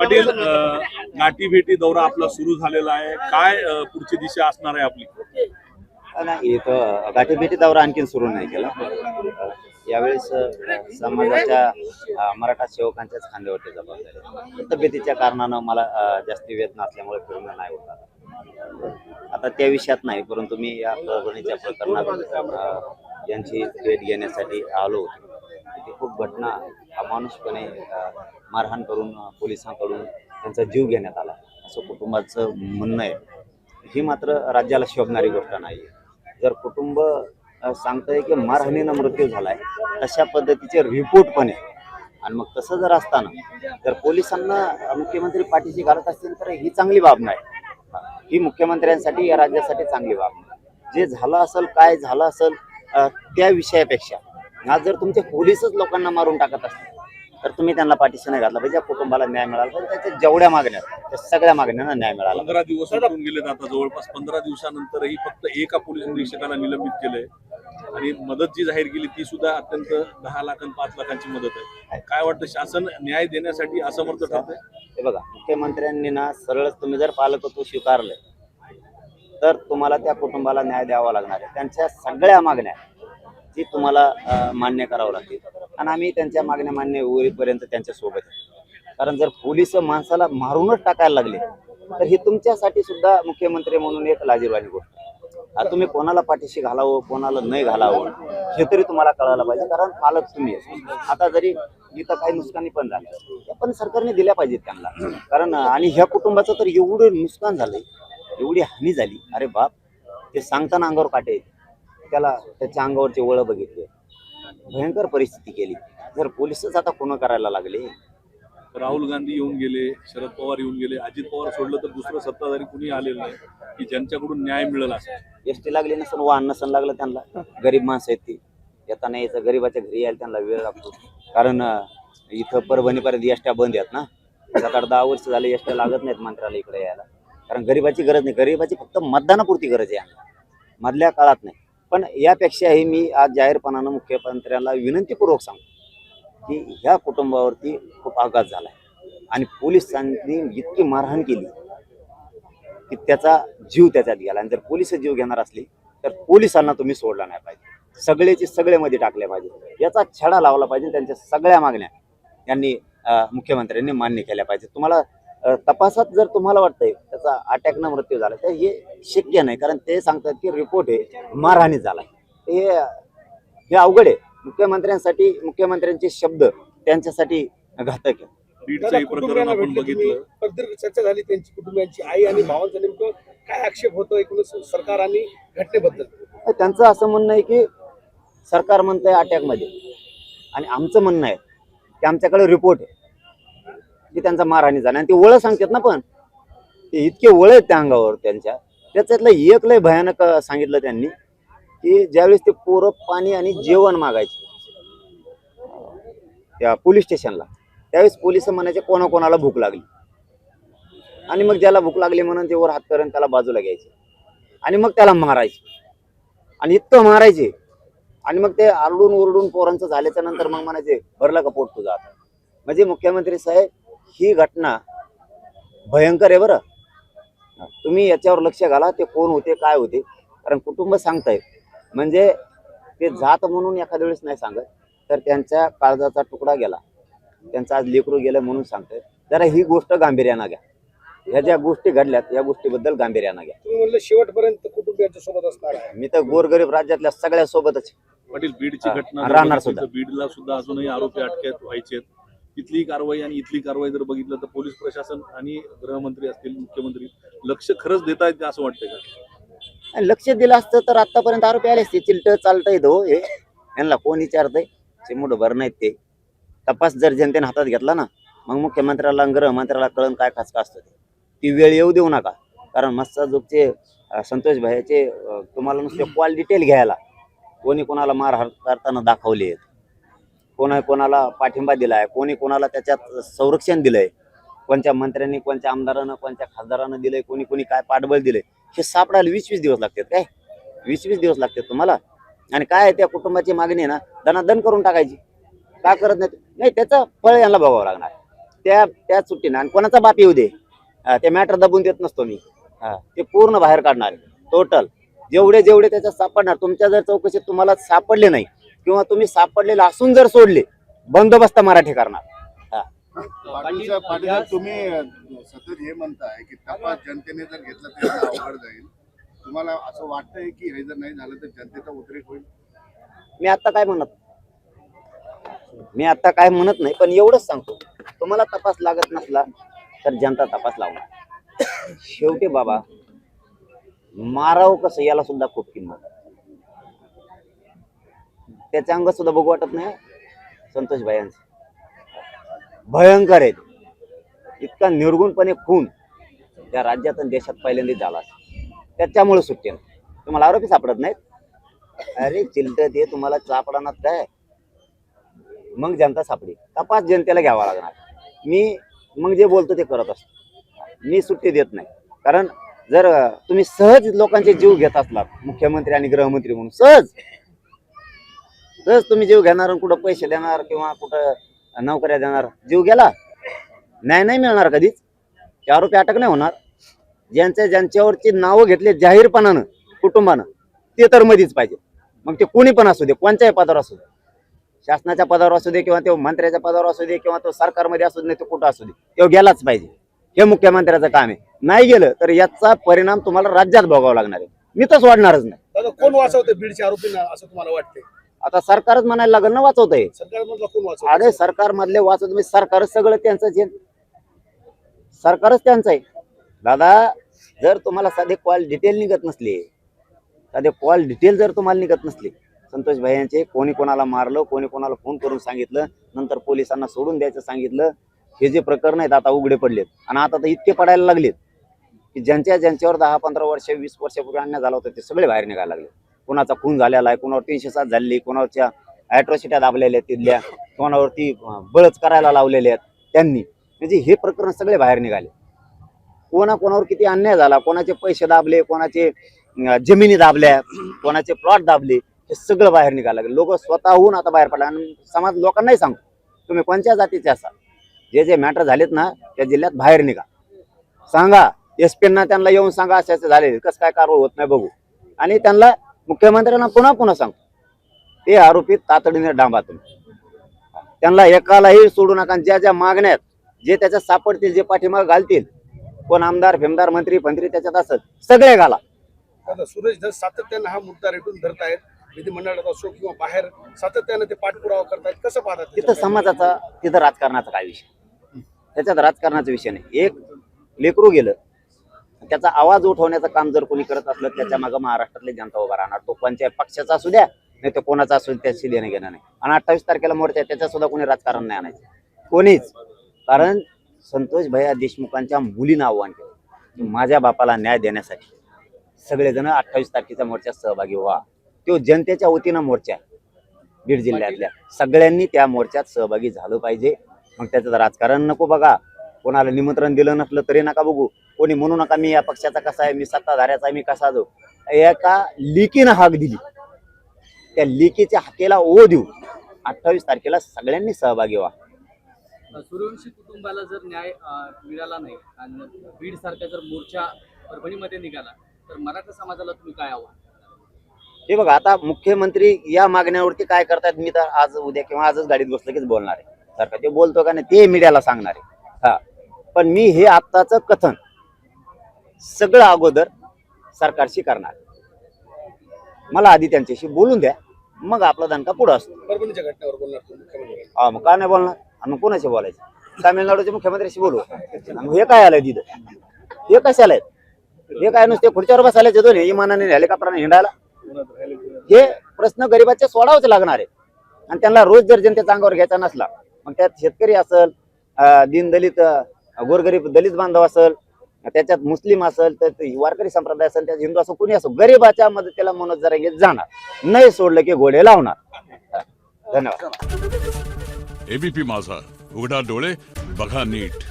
पाटील, गाठी भेटी दौरा आपला सुरू झालेला आहे. काय पुढची दिशा असणार आहे आपली? नाही, इथं गाठीभेटी दौरा आणखी सुरू नाही केला. यावेळेस समाजाच्या मराठा सेवकांच्याच खांद्यावरती जबाबदारी आहे. तब्येतीच्या कारणानं मला जास्ती वेदना असल्यामुळे फिरणं नाही होत आता त्या विषयात नाही, परंतु मी या परभणीच्या प्रकरणात यांची भेट घेण्यासाठी आलो होतो. ती खूप घटना अमानुषपणे मारहाण करून पोलिसांकडून त्यांचा जीव घेण्यात आला असं कुटुंबाचं म्हणणं आहे. ही मात्र राज्याला शोभणारी गोष्ट नाही. जर कुटुंब सांगतंय की मारहाणीनं मृत्यू झालाय, तशा पद्धतीचे रिपोर्ट पण आहे, आणि मग तसं जर असताना जर पोलिसांना मुख्यमंत्री पाठीशी घालत असतील तर ही चांगली बाब नाही. ही मुख्यमंत्र्यांसाठी, या राज्यासाठी चांगली बाब नाही. जे झालं असेल, काय झालं असेल त्या विषयापेक्षा आज जर तुमचे पोलीसच लोकांना मारून टाकत असतील तर तुम्ही त्यांना पाठीशी नाही घातला पाहिजे. कुटुंबाला न्याय मिळाला पाहिजे. त्याच्या जेवढ्या मागण्या त्या सगळ्या मागण्यांना न्याय मिळाला. 15 दिवस होऊन गेलेत आता. जवळपास 15 दिवसानंतरही फक्त एका पोलीस निरीक्षकाला निलंबित केलंय, आणि मदत जी जाहीर केली ती सुद्धा अत्यंत 10 लाख आणि 5 लाखांची मदत आहे. काय वाटतं, शासन न्याय देण्यासाठी असमर्थ ठरतंय? हे बघा, मुख्यमंत्र्यांनी ना सरळच तुम्ही जर पालकत्व स्वीकारलं तर तुम्हाला त्या कुटुंबाला न्याय द्यावा लागणार आहे. त्यांच्या सगळ्या मागण्या ती तुम्हाला मान्य करावं लागतील, आणि आम्ही त्यांच्या मागण्या मान्य होईपर्यंत त्यांच्या सोबत आहे. कारण जर पोलीस माणसाला मारूनच टाकायला लागले तर ही तुमच्यासाठी सुद्धा मुख्यमंत्री म्हणून एक लाजिरवाणी गोष्ट आहे. तुम्ही कोणाला पाठीशी घालावं, कोणाला नाही घालावं हे तरी तुम्हाला कळायला पाहिजे. कारण पालक तुम्ही आता जरी इथं काही नुकसानी पण झाली, त्या पण सरकारने दिल्या पाहिजेत त्यांना. कारण आणि ह्या कुटुंबाचं तर एवढं नुकसान झालंय, एवढी हानी झाली, अरे बाप, ते सांगताना अंगावर काटे. त्याला त्याच्या अंगावरचे वळ बघितले, भयंकर परिस्थिती केली. जर पोलिसच आता खून करायला लागले. राहुल गांधी येऊन गेले, शरद पवार येऊन गेले, अजित पवार सोडलं तर दुसरं सत्ताधारी कुणी आलेलं नाही की ज्यांच्याकडून न्याय मिळेल असं. एसटी लागली नसेल, वाहन नसेल लागलं त्यांना. गरीब माणसं आहेत ती, येताना यायचं, गरीबाच्या घरी यायला त्यांना वेळ लागतो. कारण इथं परभणीपर्यंत एसट्या बंद आहेत ना. 7-10 वर्ष झाले एसट्या लागत नाहीत मंत्रालय इकडे यायला. कारण गरीबाची गरज नाही, गरीबाची फक्त मतदानापुरती गरज आहे, मधल्या काळात नाही. पण यापेक्षाही मी आज जाहीरपणानं मुख्यमंत्र्यांना विनंतीपूर्वक सांगतो की ह्या कुटुंबावरती खूप आघात झाला आहे, आणि पोलिसांनी इतकी मारहाण केली की त्याचा जीव त्याच्यात गेला. आणि जर पोलिस जीव घेणार असली तर पोलिसांना तुम्ही सोडला नाही पाहिजे, सगळेचे सगळे मध्ये टाकले पाहिजे. याचा छडा लावला पाहिजे. त्यांच्या सगळ्या मागण्या त्यांनी मुख्यमंत्र्यांनी मान्य केल्या पाहिजे. तुम्हाला तपासात जर तुम्हाला वाटतंय त्याचा अटॅकनं मृत्यू झाला तर हे शक्य नाही, कारण ते सांगतात की रिपोर्ट आहे मारहाणी झाला. हे अवघड आहे मुख्यमंत्र्यांसाठी. मुख्यमंत्र्यांचे शब्द त्यांच्यासाठी घातक आहे. बीडचंही प्रकरण आपण बघितलं, पद्धत चर्चा झाली त्यांची, कुटुंबियांची, आई आणि भावांचा नेमकं काय आक्षेप होतो एकूण सरकार आणि घटनेबद्दल? त्यांचं असं म्हणणं आहे की सरकार म्हणतंय अटॅकमध्ये, आणि आमचं म्हणणं आहे की आमच्याकडे रिपोर्ट आहे की त्यांचा मारहाणी झाला. आणि ते वळ सांगतात ना, पण ते इतके वळ आहेत त्या अंगावर त्यांच्या. त्याच्यातलं एक लय भयानक सांगितलं त्यांनी की ज्यावेळेस ते पोरं पाणी आणि जेवण मागायचे त्या पोलीस स्टेशनला, त्यावेळेस पोलिस म्हणायचे कोणाकोणाला भूक लागली, आणि मग ज्याला भूक लागली म्हणून ते वर हात करून त्याला बाजूला घ्यायचे, आणि मग त्याला मारायचे, आणि इतकं मारायचे. आणि मग ते आरडून ओरडून पोरांचं झाल्याच्या नंतर मग म्हणायचे भरला का पोट तुझा आता. म्हणजे मुख्यमंत्री साहेब, ही घटना भयंकर आहे बरं. तुम्ही याच्यावर लक्ष घाला, ते कोण होते, काय होते. कारण कुटुंब सांगतायत, म्हणजे ते जात म्हणून एखाद्या वेळेस नाही सांगत, तर त्यांच्या काळजाचा तुकडा गेला, त्यांचं आज लेकरू गेलं म्हणून सांगतायत. जरा ही गोष्ट गांभीर्यानं घ्या. ह्या ज्या गोष्टी घडल्यात या गोष्टीबद्दल गांभीर्यानं घ्या. तुम्ही म्हणलं शेवटपर्यंत कुटुंबियांच्या सोबत असणार आहे. मी तर गोरगरीब राज्यातल्या सगळ्या सोबतच पाटील, बीडची घटना राहणार सुद्धा. बीडला सुद्धा अजूनही आरोपी अटकेत व्हायचे. तिथली कारवाई आणि इथली कारवाई जर बघितलं तर पोलीस प्रशासन आणि गृहमंत्री असतील, मुख्यमंत्री लक्ष खरंच देत आहेत असं वाटतंय का? लक्ष दिलं असतं तर आतापर्यंत आरोपी आले असते. चिलट चालतंय हो हे, यांना कोण विचारतंय? चिमूट भर नाहीत ते. तपास जर जनतेने हातात घेतला ना, मग मुख्यमंत्र्याला गृहमंत्र्याला कळण काय खासका असतं ती वेळ येऊ देऊ नका. कारण मस्साजोगचे संतोष भाईचे तुम्हाला नुसते कॉल डिटेल घ्यायला, कोणी कोणाला मारहाण करताना दाखवले, कोणाला पाठिंबा दिलाय, कोणाला त्याच्यात संरक्षण दिलंय, कोणत्या मंत्र्यांनी, कोणत्या आमदारानं, कोणत्या खासदारानं दिलंय, कोणी काय पाठबळ दिलंय, हे सापडायला 20-20 दिवस लागतात. काय 20-20 दिवस लागतात तुम्हाला? आणि काय त्या कुटुंबाची मागणी आहे ना, दनादन करून टाकायची. का करत नाही? त्याचं फळ यांना भोगावं लागणार. त्या सुट्टीनं आणि कोणाचा बाप येऊ दे ते मॅटर दबून देत नसतो मी. ते पूर्ण बाहेर काढणार टोटल जेवढे त्याच्यात सापडणार. तुमच्या जर चौकशीत तुम्हाला सापडले नाही किंवा तुम्ही सापडलेले असून जर सोडले बंदोबस्त मराठी करणार. पाटील साहेब, तुम्ही सतत हे म्हणताय की तपास जनतेने जर घेतला तर अवघड जाईल. तुम्हाला असं वाटतंय की हे जर नाही झालं तर जनतेचा उद्रेक होईल? मी आता काय म्हणत नाही, पण एवढंच सांगतो, तुम्हाला तपास लागत नसला तर जनता तपास लावणार. शेवटी बाबा माराव कसं याला सुद्धा खूप किंमत. त्याचे अंग सुद्धा बघू वाटत नाही संतोष भाईंचे. भयंकर आहेत. इतका निर्गुणपणे खून त्या राज्यात आणि देशात पहिल्यांदा झाला. त्याच्यामुळे सुट्टी नाही. तुम्हाला आरोपी सापडत नाहीत. अरे चिलट ते तुम्हाला सापडणार काय, मग जनता सापडी. तपास जनतेला घ्यावा लागणार. मी मग जे बोलतो ते करत असतो. मी सुट्टी देत नाही. कारण जर तुम्ही सहज लोकांचे जीव घेत असलात मुख्यमंत्री आणि गृहमंत्री म्हणून सहज तुम्ही जीव घेणार, कुठं पैसे देणार किंवा कुठं नोकऱ्या देणार, जीव गेला नाही मिळणार कधीच. ते आरोपी अटक नाही होणार. ज्यांच्यावरची नावं घेतली जाहीरपणानं कुटुंबानं ते तर मध्येच पाहिजे. मग ते कोणी पण असू दे, कोणत्याही पदावर असू दे, शासनाच्या पदावर असू दे किंवा तो मंत्र्याच्या पदावर असू दे किंवा तो सरकारमध्ये असू दे, नाही तो कुठं असू दे, तो गेलाच पाहिजे. हे मुख्यमंत्र्याचं काम आहे. नाही गेलं तर याचा परिणाम तुम्हाला राज्यात भोगावा लागणार आहे. मी तर सोडणारच नाही. दादा, कोण वाचवते बीडच्या आरोपींना असं तुम्हाला वाटते? आता सरकारच म्हणायला लागलं ना वाचवतंय. सरकारमधला कोण वाचवत? अरे सरकार मधले वाचवत म्हणजे सरकारच सगळं त्यांचंच आहे. सरकारच त्यांचं आहे दादा. जर तुम्हाला साधे कॉल डिटेल निघत नसले, जर तुम्हाला निघत नसले संतोष भाई यांचे, कोणी कोणाला मारलं, कोणी कोणाला फोन करून सांगितलं, नंतर पोलिसांना सोडून द्यायचं सांगितलं, हे जे प्रकरण आहेत आता उघडे पडलेत. आणि आता तर इतके पडायला लागलेत की ज्यांच्यावर 10-15 वर्ष 20 वर्षापूर्वी अन्याय झाला होता ते सगळे बाहेर निघायला लागले. कोणाचा खून झालेला आहे, कोणावर 307 झालेली, कोणावरच्या ॲट्रॉसिट्या दाबलेल्या आहेत तिथल्या, कोणावरती बळच करायला लावलेले आहेत त्यांनी. म्हणजे हे प्रकरण सगळे बाहेर निघाले. कोणावर किती अन्याय झाला, कोणाचे पैसे दाबले, कोणाचे जमिनी दाबल्या, कोणाचे प्लॉट दाबले, हे सगळं बाहेर निघायला लागले. लोक स्वतःहून आता बाहेर पडले. आणि समाज लोकांनाही सांगतो, तुम्ही कोणत्या जातीचे असाल, जे मॅटर झालेत ना त्या जिल्ह्यात बाहेर निघा, सांगा. एसपींना त्यांना येऊन सांगा असे झाले, कसं काय कारवाई होत नाही बघू. आणि त्यांना मुख्यमंत्र्यांना पुन्हा सांगतो, ते आरोपी तातडीने डांबा. तुम्ही त्यांना एकालाही सोडू नका. ज्या मागण्यात जे त्याच्यात सापडतील, जे पाठीमाग घालतील, कोण आमदार फेमदार मंत्री त्याच्यात असत, सगळे घाला. आता सुरेश धस सातत्यानं हा मुद्दा रेटून धरतायत. विधिमंडळात असो किंवा बाहेर सातत्यानं ते पाठपुरावा करतायत. कसं पाहतात? तिथं समाजाचा, तिथं राजकारणाचा काय विषय? त्याच्यात राजकारणाचा विषय नाही. एक लेकरू गेलं, त्याचा आवाज उठवण्याचं काम जर कोणी करत असलं, त्याच्या मागे महाराष्ट्रातली जनता उभा राहणार. तो कोणत्याही पक्षाचा असू द्या, नाही तर कोणाचा असू द्या, त्याशी देणं घेणं नाही. आणि 28 तारखेला मोर्चा, त्याच्यात सुद्धा कोणी राजकारण नाही आणायचं, कोणीच. कारण संतोष भैया देशमुखांच्या मुलीनं आव्हान केलं, माझ्या बापाला न्याय देण्यासाठी सगळेजण 28 तारखेच्या मोर्चात सहभागी व्हा. तो जनतेच्या वतीनं मोर्चा आहे. बीड जिल्ह्यातल्या सगळ्यांनी त्या मोर्चात सहभागी झालं पाहिजे. मग त्याचं राजकारण नको बघा. कोणाला निमंत्रण दिलं नसलं तरी नका बघू. कोणी म्हणू नका मी या पक्षाचा कसा आहे, मी सत्ताधाऱ्याचा आहे, मी कसा जो. एका लिकीनं हाक दिली, त्या लिकीच्या हाकेला ओ देऊ. 28 तारखेला सगळ्यांनी सहभागी व्हा. सूर्यवंशी कुटुंबाला जर न्याय मिळाला नाही आणि बीड सारखा जर मोर्चा परभणीमध्ये निघाला तर मराठा समाजाला तुम्ही काय आव्हान? हे बघा, आता मुख्यमंत्री या मागण्यावरती काय करतात, मी तर आज उद्या किंवा आजच गाडीत बसलं कीच बोलणार आहे. सरकार ते बोलतो का नाही ते मीडियाला सांगणार आहे. पण मी हे आत्ताचं कथन सगळं अगोदर सरकारशी करणार. मला आधी त्यांच्याशी बोलून द्या, मग आपला दणका पुढं असतो. परभणीच्या घटनेवर बोलणार तुम्ही मुख्यमंत्री? मग का नाही बोलणार? आणि मग कोणाशी बोलायचं? तामिळनाडूच्या मुख्यमंत्र्याशी बोलू. हे काय आलंय तिथं? हे कशाला आहेत? हे काय नुसते खुर्च्यावर बसायला दोन्ही विमानाने हेलिकॉप्टरने हिंडायला? हे प्रश्न गरीबाचे सोडावच लागणार आहे. आणि त्यांना रोज जर जनतेचा अंगावर घ्यायचा नसला, मग त्यात शेतकरी असेल, दीनदलित गोरगरीब दलित बांधव असेल, त्याच्यात मुस्लिम असेल, तर वारकरी संप्रदाय असेल, त्यात हिंदू असो, कोणी असो, गरीबाच्या मदतीला मनोज जरांगे जाणार. नाही सोडलं की घोडे लावणार. धन्यवाद. एबीपी माझा, उघडा डोळे बघा नीट.